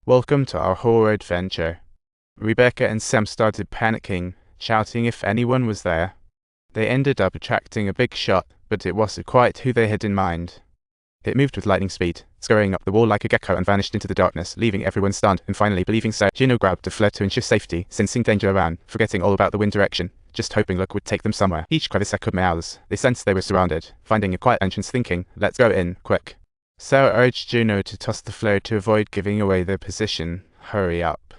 Welcome to our horror adventure. Rebecca and Sam started panicking, shouting if anyone was there. They ended up attracting a big shot, but it wasn't quite who they had in mind. It moved with lightning speed, scurrying up the wall like a gecko and vanished into the darkness, leaving everyone stunned and finally believing so. Juno grabbed a flare to ensure safety, sensing danger around, forgetting all about the wind direction, just hoping luck would take them somewhere. Each crevice echoed meows. They sensed they were surrounded, finding a quiet entrance thinking, let's go in, quick. Sarah urged Juno to toss the flare to avoid giving away their position. Hurry up.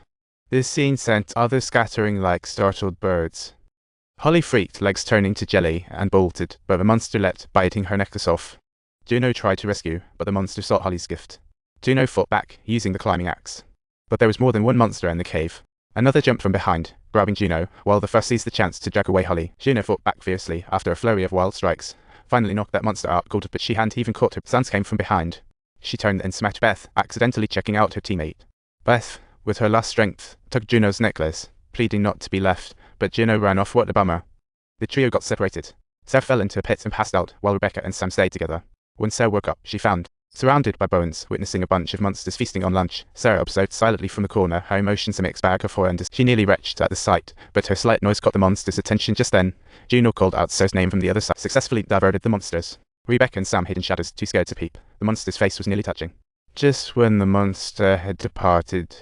This scene sent others scattering like startled birds. Holly freaked, legs turning to jelly, and bolted, but the monster leapt, biting her necklace off. Juno tried to rescue, but the monster sought Holly's gift. Juno fought back, using the climbing axe. But there was more than one monster in the cave. Another jumped from behind, grabbing Juno, while the first seized the chance to drag away Holly. Juno fought back fiercely after a flurry of wild strikes. Finally knocked that monster out cold, but she hadn't even caught her. Sounds came from behind. She turned and smacked Beth, accidentally checking out her teammate. Beth, with her last strength, took Juno's necklace, pleading not to be left, but Juno ran off. What a bummer. The trio got separated. Sarah fell into a pit and passed out, while Rebecca and Sam stayed together. When Sarah woke up, she found, surrounded by bones, witnessing a bunch of monsters feasting on lunch. Sarah observed silently from the corner, her emotions a mixed bag of horror and she nearly retched at the sight, but her slight noise caught the monster's attention just then. Juno called out Sarah's name from the other side, successfully diverted the monsters. Rebecca and Sam hid in shadows, too scared to peep. The monster's face was nearly touching. Just when the monster had departed,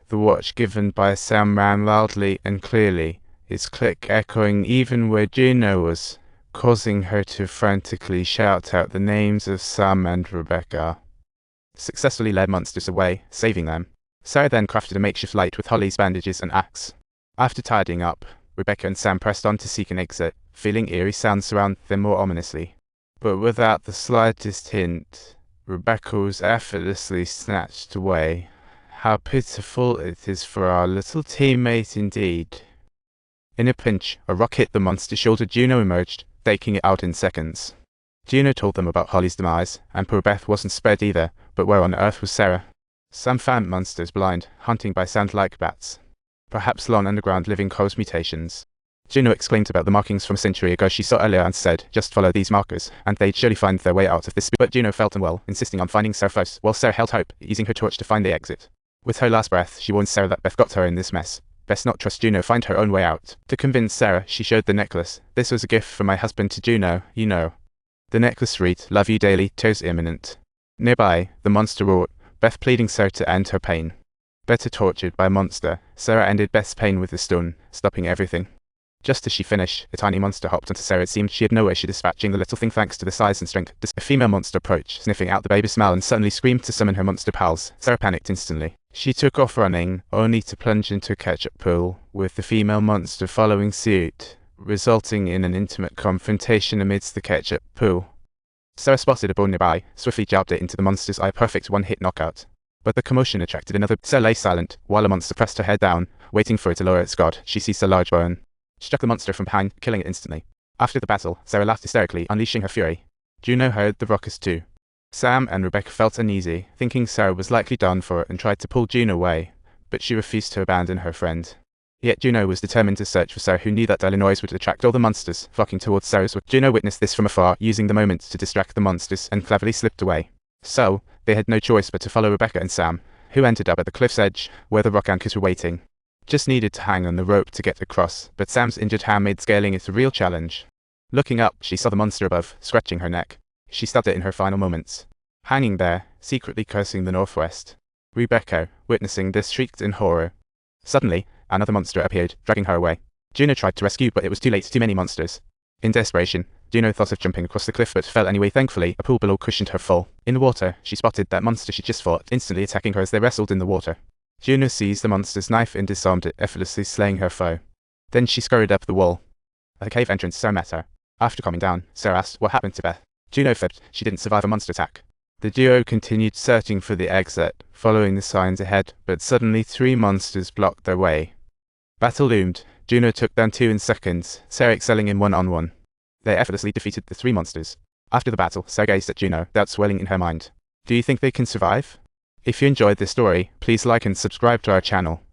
the watch given by Sam rang loudly and clearly, its click echoing even where Juno was, causing her to frantically shout out the names of Sam and Rebecca. Successfully led monsters away, saving them. Sarah then crafted a makeshift light with Holly's bandages and axe. After tidying up, Rebecca and Sam pressed on to seek an exit, feeling eerie sounds surround them more ominously. But without the slightest hint, Rebecca was effortlessly snatched away. How pitiful it is for our little teammate indeed. In a pinch, a rock hit the monster's shoulder. Juno emerged, taking it out in seconds. Juno told them about Holly's demise, and poor Beth wasn't spared either, but where on earth was Sarah? Sam found monsters blind, hunting by sound like bats. Perhaps long underground living caused mutations. Juno exclaimed about the markings from a century ago she saw earlier and said, just follow these markers, and they'd surely find their way out of this. But Juno felt unwell, insisting on finding Sarah first, while Sarah held hope, using her torch to find the exit. With her last breath, she warned Sarah that Beth got her in this mess. Best not trust Juno, find her own way out. To convince Sarah, she showed the necklace. This was a gift from my husband to Juno, you know. The necklace read, love you daily, tears imminent. Nearby, the monster roared, Beth pleading Sarah to end her pain. Better tortured by a monster, Sarah ended Beth's pain with the stone, stopping everything. Just as she finished, a tiny monster hopped onto Sarah. It seemed she had no issue dispatching the little thing thanks to the size and strength. A female monster approached, sniffing out the baby smell and suddenly screamed to summon her monster pals. Sarah panicked instantly. She took off running, only to plunge into a ketchup pool, with the female monster following suit, resulting in an intimate confrontation amidst the ketchup pool. Sarah spotted a bone nearby, swiftly jabbed it into the monster's eye, a perfect one-hit knockout. But the commotion attracted another. Sarah lay silent, while the monster pressed her head down, waiting for it to lower its guard. She seized a large bone, struck the monster from behind, killing it instantly. After the battle, Sarah laughed hysterically, unleashing her fury. Juno heard the ruckus too. Sam and Rebecca felt uneasy, thinking Sarah was likely done for, and tried to pull Juno away, but she refused to abandon her friend. Yet Juno was determined to search for Sarah, who knew that their noise would attract all the monsters, flocking towards Sarah's. Juno witnessed this from afar, using the moment to distract the monsters, and cleverly slipped away. So, they had no choice but to follow Rebecca and Sam, who ended up at the cliff's edge, where the rock anchors were waiting. Just needed to hang on the rope to get across, but Sam's injured hand made scaling it a real challenge. Looking up, she saw the monster above, scratching her neck. She stabbed it in her final moments. Hanging there, secretly cursing the northwest. Rebecca, witnessing this, shrieked in horror. Suddenly, another monster appeared, dragging her away. Juno tried to rescue, but it was too late. Too many monsters. In desperation, Juno thought of jumping across the cliff but fell anyway. Thankfully, a pool below cushioned her fall. In the water, she spotted that monster she just fought, instantly attacking her as they wrestled in the water. Juno seized the monster's knife and disarmed it, effortlessly slaying her foe. Then she scurried up the wall. At the cave entrance, Sarah met her. After calming down, Sarah asked what happened to Beth. Juno fibbed. She didn't survive a monster attack. The duo continued searching for the exit, following the signs ahead, but suddenly 3 monsters blocked their way. Battle loomed. Juno took down 2 in seconds, Sarah excelling in one-on-one. They effortlessly defeated the 3 monsters. After the battle, Sarah gazed at Juno, doubt swelling in her mind. Do you think they can survive? If you enjoyed this story, please like and subscribe to our channel.